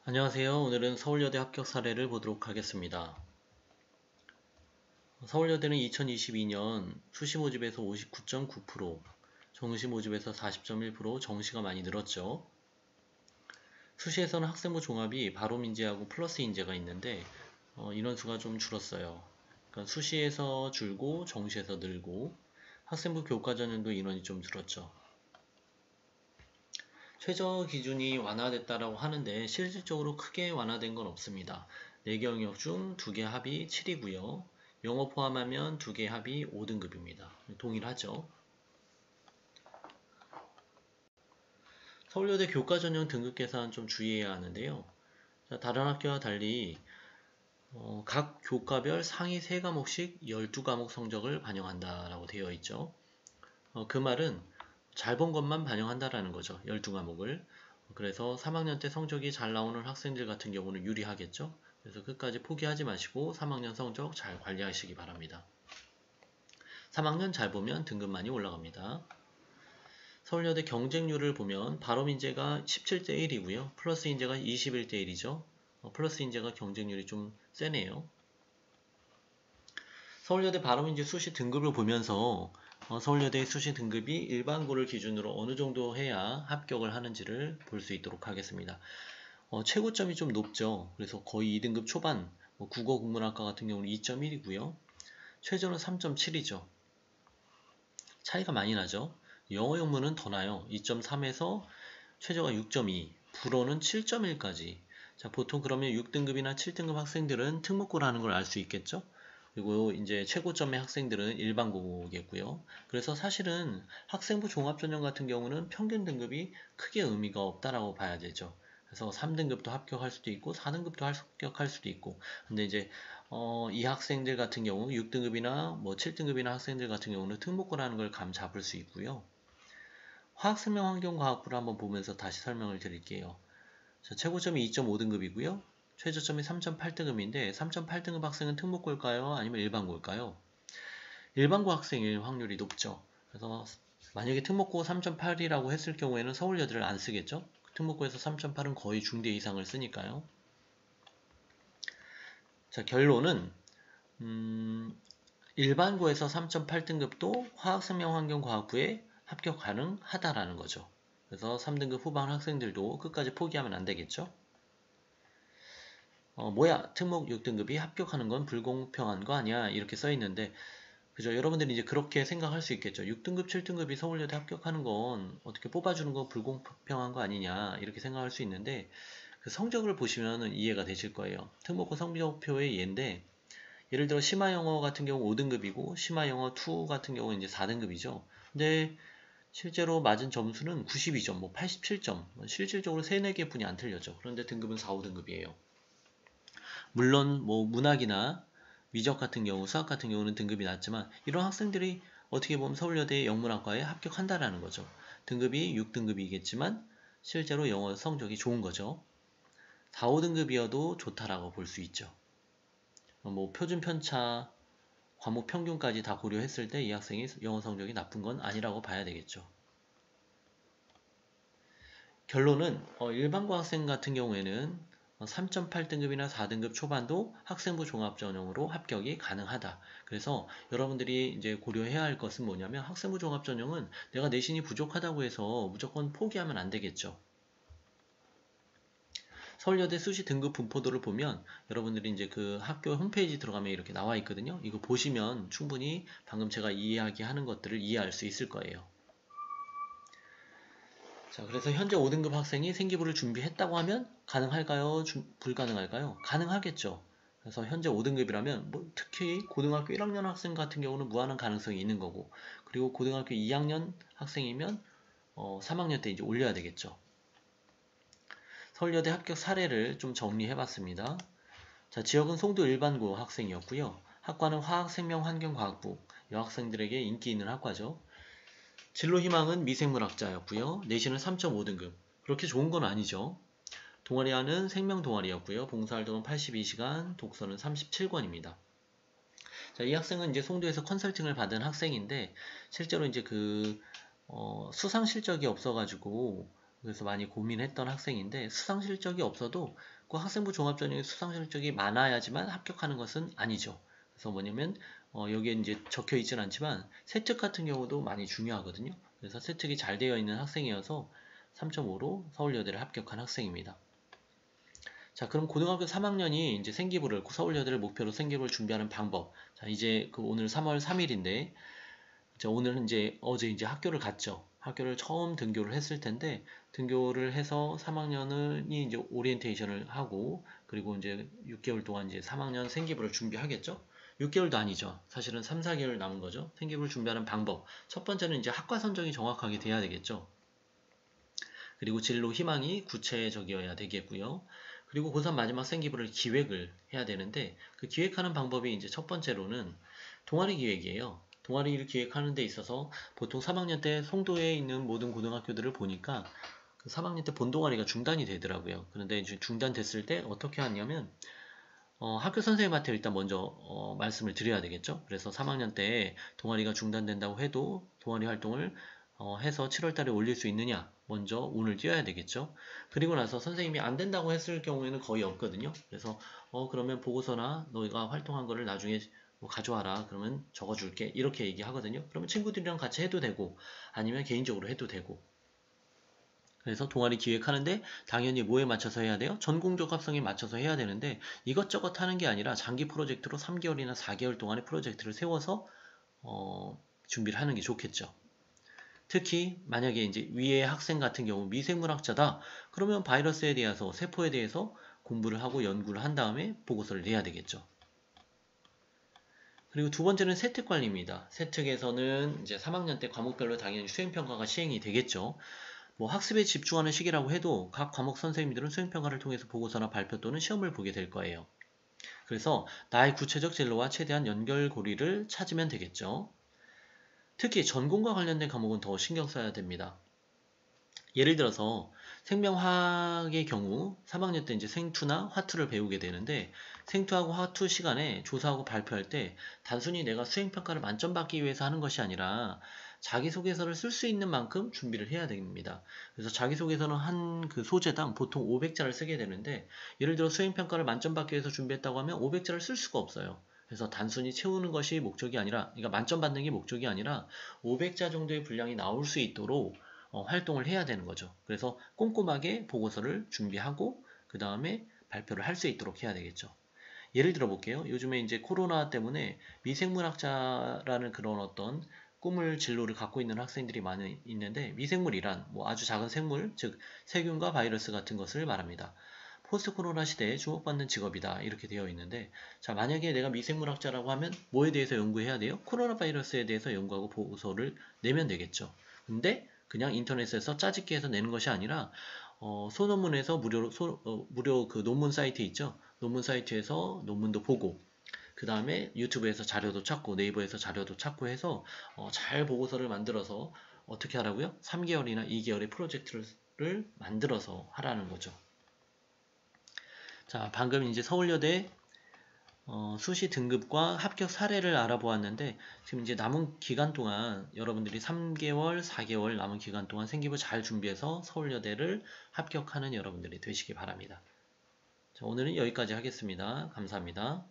안녕하세요. 오늘은 서울여대 합격 사례를 보도록 하겠습니다. 서울여대는 2022년 수시 모집에서 59.9%, 정시 모집에서 40.1% 정시가 많이 늘었죠. 수시에서는 학생부 종합이 바로 인재하고 플러스 인재가 있는데 인원수가 좀 줄었어요. 그러니까 수시에서 줄고 정시에서 늘고 학생부 교과 전형도 인원이 좀 줄었죠. 최저 기준이 완화됐다라고 하는데 실질적으로 크게 완화된 건 없습니다. 4개 영역 중 2개 합이 7이고요. 영어 포함하면 2개 합이 5등급입니다. 동일하죠. 서울여대 교과 전형 등급 계산 좀 주의해야 하는데요. 다른 학교와 달리 각 교과별 상위 3과목씩 12과목 성적을 반영한다라고 되어 있죠. 그 말은 잘 본 것만 반영한다라는 거죠. 12과목을. 그래서 3학년 때 성적이 잘 나오는 학생들 같은 경우는 유리하겠죠. 그래서 끝까지 포기하지 마시고 3학년 성적 잘 관리하시기 바랍니다. 3학년 잘 보면 등급 많이 올라갑니다. 서울여대 경쟁률을 보면 바로인재가 17대 1이고요. 플러스 인재가 21대 1이죠. 플러스 인재가 경쟁률이 좀 세네요. 서울여대 바로인재 수시 등급을 보면서 서울여대의 수시 등급이 일반고를 기준으로 어느 정도 해야 합격을 하는지를 볼 수 있도록 하겠습니다. 최고점이 좀 높죠. 그래서 거의 2등급 초반, 국어 국문학과 같은 경우는 2.1이고요. 최저는 3.7이죠. 차이가 많이 나죠. 영어 영문은 더 나요. 2.3에서 최저가 6.2, 불어는 7.1까지. 자, 보통 그러면 6등급이나 7등급 학생들은 특목고라는 걸 알 수 있겠죠? 그리고 이제 최고점의 학생들은 일반고겠고요. 그래서 사실은 학생부 종합전형 같은 경우는 평균 등급이 크게 의미가 없다라고 봐야 되죠. 그래서 3등급도 합격할 수도 있고 4등급도 합격할 수도 있고 근데 이제 이 학생들 같은 경우 6등급이나 뭐 7등급이나 학생들 같은 경우는 특목고라는 걸 감 잡을 수 있고요. 화학생명환경과학부를 한번 보면서 다시 설명을 드릴게요. 자, 최고점이 2.5등급이고요. 최저점이 3.8등급인데 3.8등급 학생은 특목고일까요? 아니면 일반고일까요? 일반고 학생일 확률이 높죠. 그래서 만약에 특목고 3.8이라고 했을 경우에는 서울여대를 안 쓰겠죠? 특목고에서 3.8은 거의 중대 이상을 쓰니까요. 자, 결론은 일반고에서 3.8등급도 화학생명환경과학부에 합격 가능하다라는 거죠. 그래서 3등급 후반 학생들도 끝까지 포기하면 안 되겠죠. 뭐야 특목 6등급이 합격하는 건 불공평한 거 아니야 이렇게 써 있는데 그죠? 여러분들이 이제 그렇게 생각할 수 있겠죠. 6등급 7등급이 서울여대 합격하는 건 어떻게 뽑아주는 건 불공평한 거 아니냐 이렇게 생각할 수 있는데 그 성적을 보시면 이해가 되실 거예요. 특목고 성적표의 예인데 예를 들어 심화영어 같은 경우 5등급이고 심화영어 2 같은 경우는 이제 4등급이죠. 근데 실제로 맞은 점수는 92점, 뭐 87점, 실질적으로 3, 4개 분이 안 틀렸죠. 그런데 등급은 4, 5등급이에요. 물론 뭐 문학이나 미적 같은 경우, 수학 같은 경우는 등급이 낮지만 이런 학생들이 어떻게 보면 서울여대 영문학과에 합격한다라는 거죠. 등급이 6등급이겠지만 실제로 영어 성적이 좋은 거죠. 4, 5등급이어도 좋다라고 볼 수 있죠. 뭐 표준 편차, 과목 평균까지 다 고려했을 때 이 학생이 영어 성적이 나쁜 건 아니라고 봐야 되겠죠. 결론은 일반고 학생 같은 경우에는 3.8등급이나 4등급 초반도 학생부 종합전형으로 합격이 가능하다. 그래서 여러분들이 이제 고려해야 할 것은 뭐냐면 학생부 종합전형은 내가 내신이 부족하다고 해서 무조건 포기하면 안 되겠죠. 서울여대 수시 등급 분포도를 보면 여러분들이 이제 그 학교 홈페이지 들어가면 이렇게 나와 있거든요. 이거 보시면 충분히 방금 제가 이야기하는 것들을 이해할 수 있을 거예요. 자, 그래서 현재 5등급 학생이 생기부를 준비했다고 하면 가능할까요? 불가능할까요? 가능하겠죠. 그래서 현재 5등급이라면 뭐 특히 고등학교 1학년 학생 같은 경우는 무한한 가능성이 있는 거고 그리고 고등학교 2학년 학생이면 3학년 때 이제 올려야 되겠죠. 서울여대 합격 사례를 좀 정리해봤습니다. 자, 지역은 송도 일반고 학생이었고요. 학과는 화학생명환경과학부, 여학생들에게 인기 있는 학과죠. 진로 희망은 미생물학자였고요. 내신은 3.5등급. 그렇게 좋은 건 아니죠. 동아리와는 생명 동아리였고요. 봉사활동은 82시간, 독서는 37권입니다. 자, 이 학생은 이제 송도에서 컨설팅을 받은 학생인데 실제로 이제 수상 실적이 없어가지고 그래서 많이 고민했던 학생인데 수상 실적이 없어도 꼭 학생부 종합전형에 수상 실적이 많아야지만 합격하는 것은 아니죠. 그래서 뭐냐면 여기에 이제 적혀 있진 않지만 세특 같은 경우도 많이 중요하거든요. 그래서 세특이 잘 되어 있는 학생이어서 3.5로 서울여대를 합격한 학생입니다. 자, 그럼 고등학교 3학년이 이제 생기부를 서울여대를 목표로 생기부를 준비하는 방법. 자, 이제 오늘 3월 3일인데 오늘은 이제 어제 이제 학교를 갔죠. 학교를 처음 등교를 했을 텐데 등교를 해서 3학년이 이제 오리엔테이션을 하고 그리고 이제 6개월 동안 이제 3학년 생기부를 준비하겠죠. 6개월도 아니죠. 사실은 3, 4개월 남은 거죠. 생기부를 준비하는 방법. 첫 번째는 이제 학과 선정이 정확하게 돼야 되겠죠. 그리고 진로 희망이 구체적이어야 되겠고요. 그리고 고3 마지막 생기부를 기획을 해야 되는데 그 기획하는 방법이 이제 첫 번째로는 동아리 기획이에요. 동아리를 기획하는 데 있어서 보통 3학년 때 송도에 있는 모든 고등학교들을 보니까 그 3학년 때 본동아리가 중단이 되더라고요. 그런데 이제 중단됐을 때 어떻게 하냐면 학교 선생님한테 일단 먼저 말씀을 드려야 되겠죠. 그래서 3학년 때 동아리가 중단된다고 해도 동아리 활동을 해서 7월 달에 올릴 수 있느냐 먼저 운을 띄워야 되겠죠. 그리고 나서 선생님이 안 된다고 했을 경우에는 거의 없거든요. 그래서 그러면 보고서나 너희가 활동한 거를 나중에 뭐 가져와라 그러면 적어줄게 이렇게 얘기하거든요. 그러면 친구들이랑 같이 해도 되고 아니면 개인적으로 해도 되고 그래서 동아리 기획하는데 당연히 뭐에 맞춰서 해야 돼요? 전공적 합성에 맞춰서 해야 되는데 이것저것 하는 게 아니라 장기 프로젝트로 3개월이나 4개월 동안의 프로젝트를 세워서 준비를 하는 게 좋겠죠. 특히 만약에 이제 위에 학생 같은 경우 미생물학자다 그러면 바이러스에 대해서 세포에 대해서 공부를 하고 연구를 한 다음에 보고서를 내야 되겠죠. 그리고 두 번째는 세특 관리입니다. 세특에서는 이제 3학년 때 과목별로 당연히 수행평가가 시행이 되겠죠. 뭐 학습에 집중하는 시기라고 해도 각 과목 선생님들은 수행평가를 통해서 보고서나 발표 또는 시험을 보게 될 거예요. 그래서 나의 구체적 진로와 최대한 연결고리를 찾으면 되겠죠. 특히 전공과 관련된 과목은 더 신경 써야 됩니다. 예를 들어서 생명화학의 경우 3학년 때 이제 생투나 화투를 배우게 되는데 생투하고 화투 시간에 조사하고 발표할 때 단순히 내가 수행평가를 만점 받기 위해서 하는 것이 아니라 자기소개서를 쓸 수 있는 만큼 준비를 해야 됩니다. 그래서 자기소개서는 한 그 소재당 보통 500자를 쓰게 되는데 예를 들어 수행평가를 만점 받기 위해서 준비했다고 하면 500자를 쓸 수가 없어요. 그래서 단순히 채우는 것이 목적이 아니라 그러니까 만점 받는 게 목적이 아니라 500자 정도의 분량이 나올 수 있도록 활동을 해야 되는 거죠. 그래서 꼼꼼하게 보고서를 준비하고 그 다음에 발표를 할 수 있도록 해야 되겠죠. 예를 들어 볼게요. 요즘에 이제 코로나 때문에 미생물학자라는 그런 어떤 꿈을 진로를 갖고 있는 학생들이 많이 있는데 미생물이란 뭐 아주 작은 생물, 즉 세균과 바이러스 같은 것을 말합니다. 포스트 코로나 시대에 주목받는 직업이다 이렇게 되어 있는데 자 만약에 내가 미생물학자라고 하면 뭐에 대해서 연구해야 돼요? 코로나 바이러스에 대해서 연구하고 보고서를 내면 되겠죠. 근데 그냥 인터넷에서 짜집기 해서 내는 것이 아니라 소논문에서 무료 그 논문 사이트 있죠. 논문 사이트에서 논문도 보고 그 다음에 유튜브에서 자료도 찾고 네이버에서 자료도 찾고 해서 잘 보고서를 만들어서 어떻게 하라고요? 3개월이나 2개월의 프로젝트를 만들어서 하라는 거죠. 자, 방금 이제 서울여대 수시 등급과 합격 사례를 알아보았는데 지금 이제 남은 기간 동안 여러분들이 3개월, 4개월 남은 기간 동안 생기부 잘 준비해서 서울여대를 합격하는 여러분들이 되시기 바랍니다. 자, 오늘은 여기까지 하겠습니다. 감사합니다.